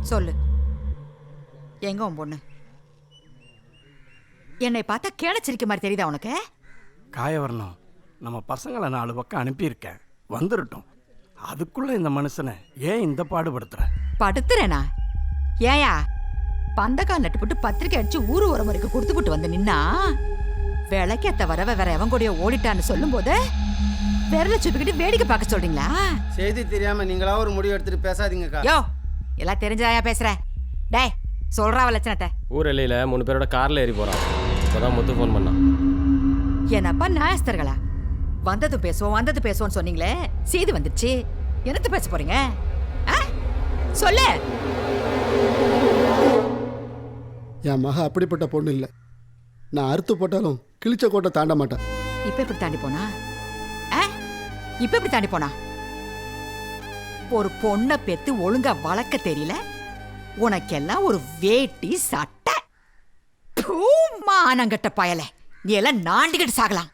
சொல்லு, எங்க உன் பொண்ணு? என்னை பார்த்தா கேணச்சிருக்க மாதிரி தெரியுதா உனக்கு? காயவரணம், நம்ம பசங்களை 4 பக்கம் அனுப்பியிருக்கேன், வந்துடட்டும். அதுக்குள்ள இந்த மனுஷனை ஏன் இந்த பாடுபடுத்துற? படுத்துறேனா? ஏயா பந்தக்கால் நட்டு போட்டு பத்திரிக்கை அடிச்சு ஊரு உரம் வரைக்கும் கொடுத்துட்டு வந்து நின்னா விளக்கேத்த வரவ வேற எவன் கூடயோ ஓடிட்டான்னு சொல்லும் போது விரல சுப்பிக்கிட்டு வேடிக்கை பார்க்க சொல்றீங்களா? செய்தி தெரியாம நீங்களா ஒரு முடிவு எடுத்துட்டு பேசாதீங்கக்கா. யோ, எல்லாம் தெரிஞ்சதாயா பேசுற? டேய், சொல்றா லட்சணத்தை. ஊர் எல்லையில 3 பேரோட கார்ல ஏறி போறான். இப்பதான் முத்து ஃபோன் பண்ணான். என்னப்பா நாயஸ்தர்களா? வந்தது பேசுவோம்னு சொன்னீங்களே, செய்தி வந்துருச்சு. என்னத்த பேச போறீங்க? சொல்லு. என் மக அப்படிப்பட்ட பொண்ணு இல்லை. நான் அறுத்து போட்டாலும் கிழிச்ச கோட்டை தாண்ட மாட்டேன். இப்ப எப்படி தாண்டி போனா? இப்ப எப்படி தாண்டி போனா? ஒரு பொண்ணை பெத்து ஒழுங்கா வளர்க்க தெரியல, உனக்கெல்லாம் ஒரு வேட்டி சட்டை. மானங்கட்ட பயல, நீ எல்லாம் நாண்டிக்கிட்டு சாகலாம்.